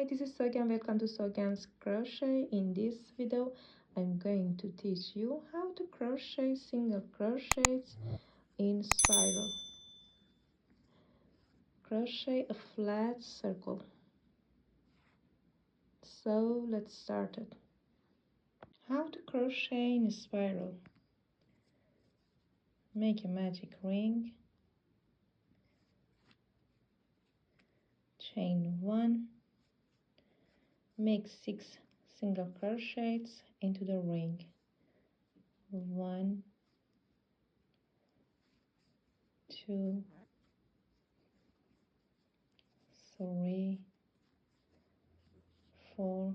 Hi, this is Sogan. Welcome to Sogan's Crochet. In this video, I'm going to teach you how to crochet single crochets in spiral. Crochet a flat circle. So let's start it. How to crochet in a spiral. Make a magic ring. Chain 1. Make 6 single crochets into the ring. 1, 2, 3, 4,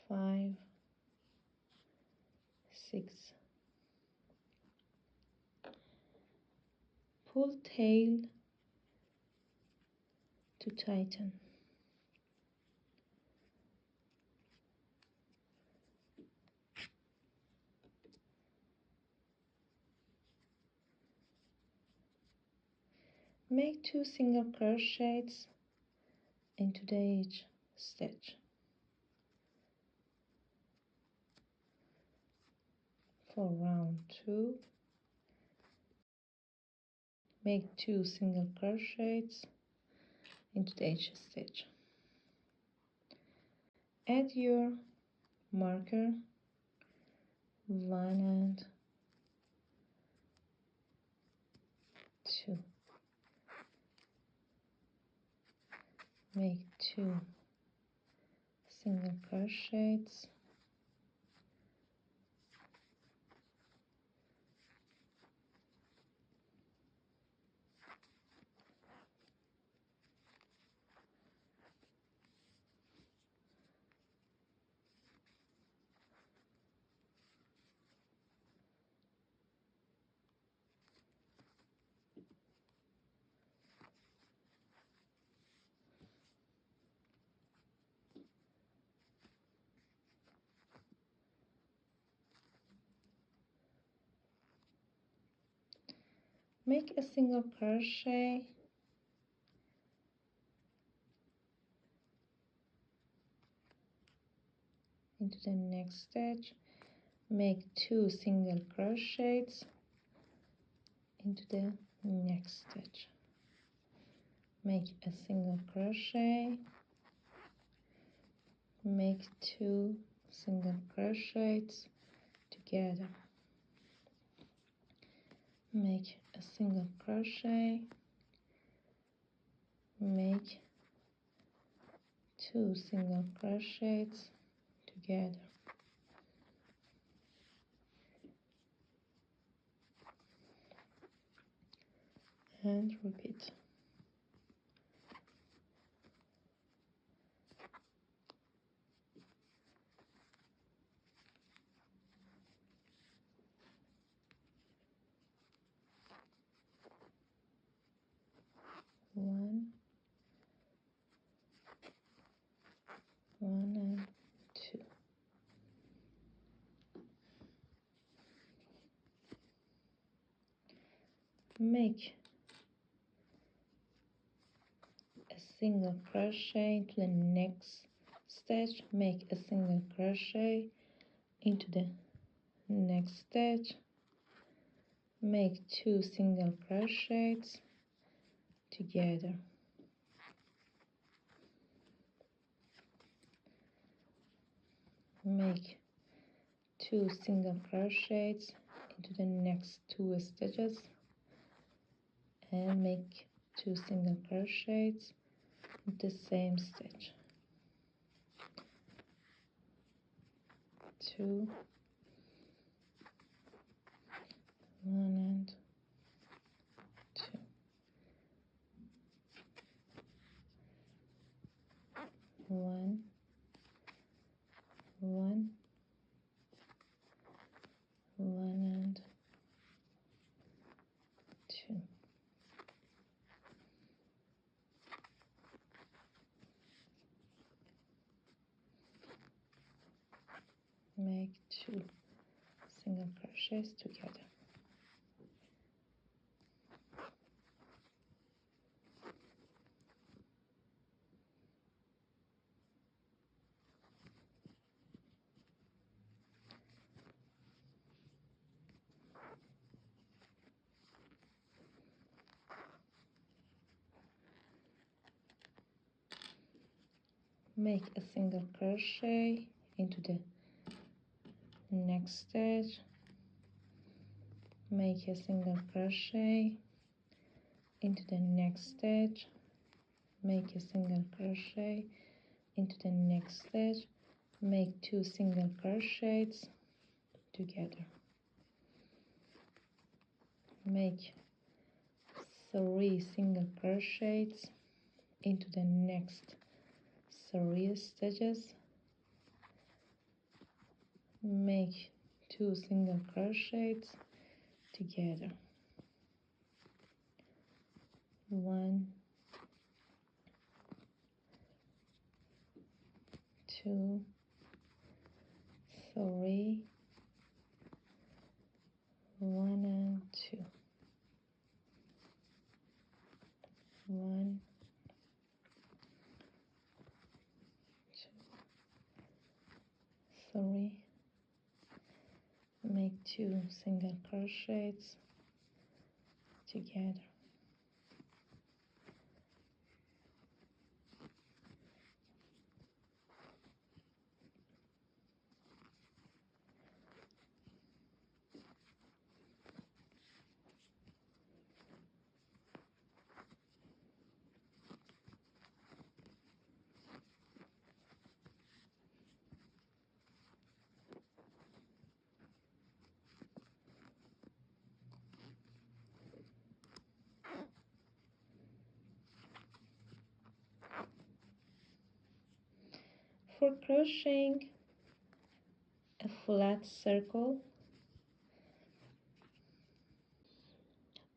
5, 6. Pull tail to tighten. Make 2 single crochets into each stitch. For round 2, make 2 single crochets into each stitch. Add your marker, 1 and 2. Make 2 single crochets make a single crochet into the next stitch, make 2 single crochets into the next stitch, make a single crochet, make 2 single crochets together, make a single crochet, make 2 single crochets together, and repeat. One and 2. Make a single crochet into the next stitch, make a single crochet into the next stitch, make 2 single crochets together, make 2 single crochets into the next 2 stitches, and make 2 single crochets into the same stitch, 2, 1 and 2, 1, 1, 1 and 2. Make 2 single crochets together. make a single crochet into the next stitch, make a single crochet into the next stitch, make a single crochet into the next stitch, make 2 single crochets together, make 3 single crochets into the next 3 stitches, make 2 single crochets together, 1, 2, 3, 1 and 2, 1, 2, 3, make 2 single crochets together. For crocheting a flat circle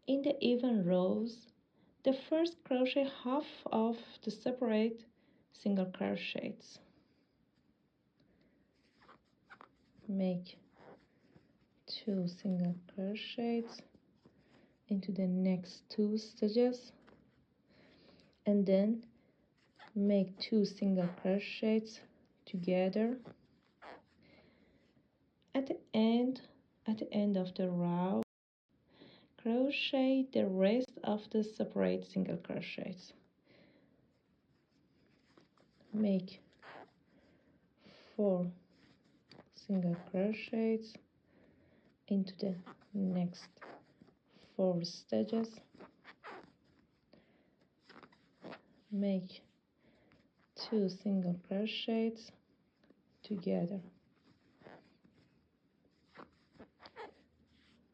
in the even rows, the first crochet half of the separate single crochets. Make 2 single crochets into the next 2 stitches, and then make 2 single crochets together at the end of the row. Crochet the rest of the separate single crochets. Make 4 single crochets into the next 4 stitches, make 2 single crochets together,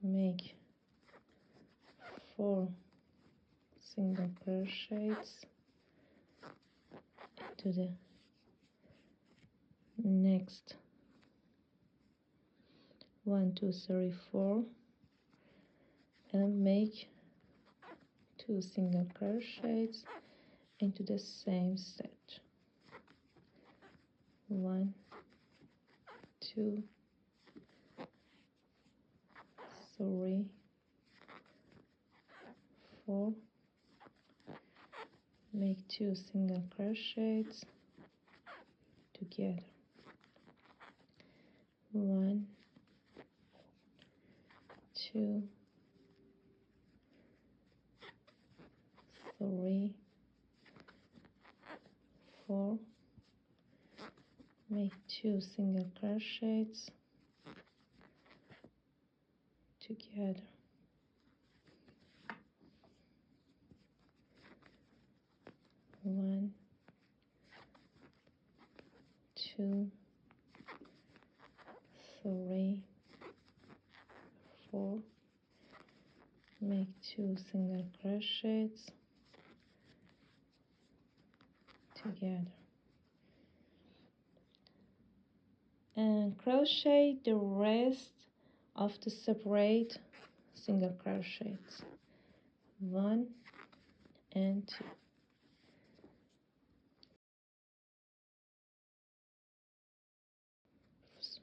make 4 single crochets into the next 1, 2, 3, 4, and make 2 single crochets into the same stitch. 1, 2, 3, 4, make 2 single crochets together. 1, 2, 3, 4, make 2 single crochets together. 1, 2, 3, 4, make 2 single crochets together, and crochet the rest of the separate single crochets, 1 and 2.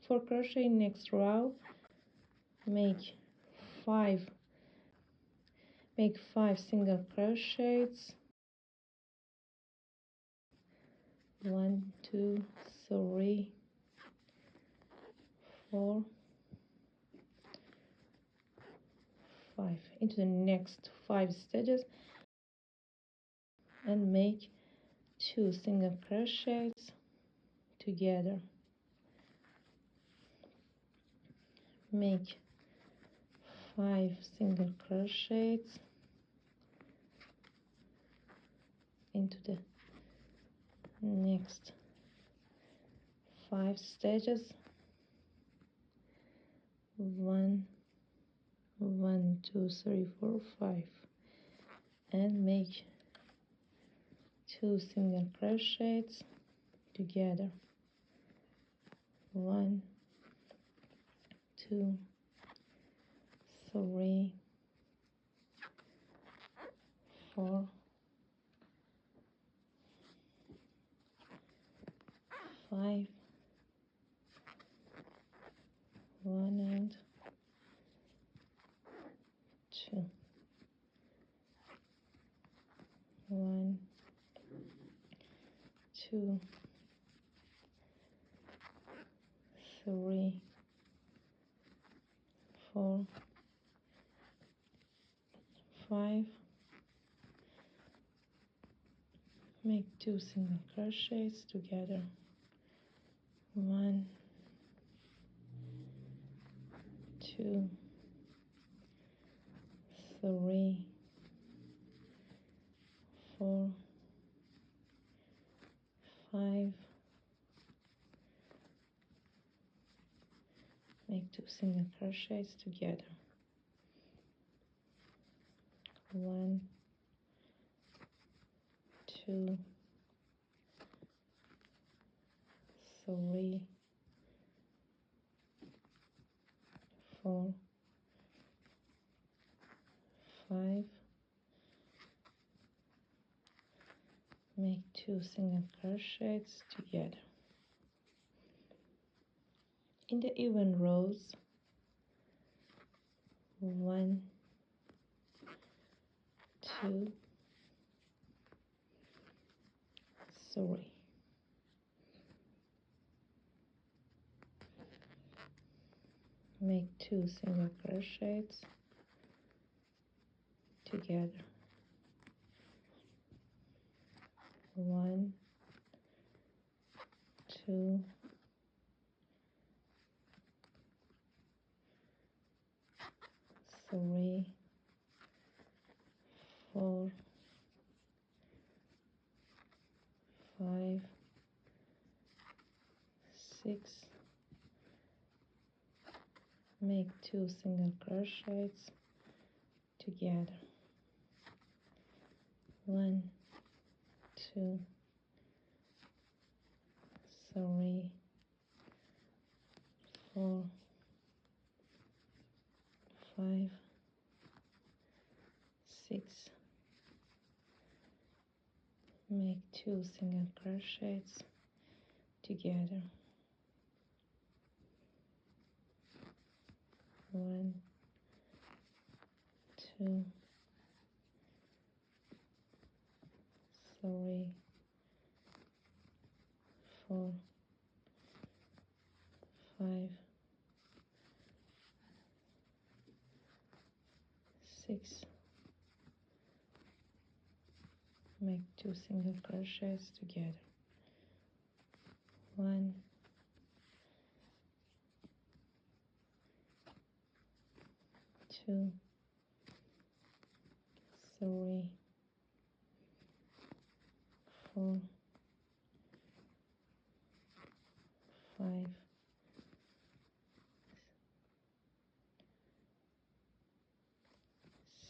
For crochet next row, make 5 single crochets, 1, 2, 3, 4, 5 into the next 5 stitches, and make 2 single crochets together. Make 5 single crochets into the next 5 stitches. 1, 1, 2, 3, 4, 5, and make 2 single crochets together. 1, 2, 3, 4, 5, 1 and 2, 1, 2, 3, 4, 5, make 2 single crochets together. 1, 2, 3, 4, 5, make 2 single crochets together. 1, 2, 3, 4, 5, make 2 single crochets together. In the even rows, 1, 2, 3. Make 2 single crochets together. 1, 2, 3, 4, 5, 6. Make 2 single crochets together. 1, 2, 3, 4, 5, 6. Make 2 single crochets together. 1, 2, 3, 4, 5, 6. Make 2 single crochets together. 1, 2, 3, 4, 5,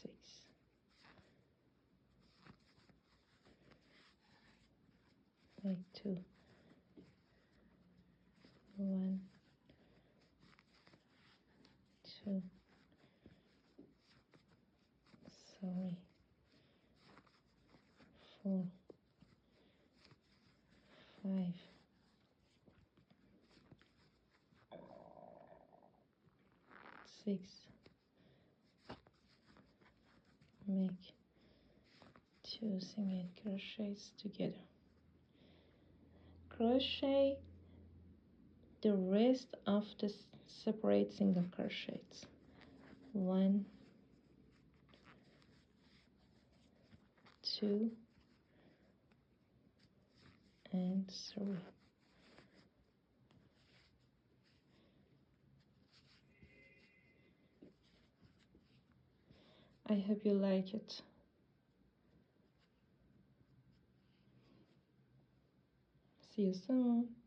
6. Make 2. 1, 2, 3, 4, 5, 6. Make 2 single crochets together. Crochet the rest of the separate single crochets. 1, 2, and 3. I hope you like it. See you soon.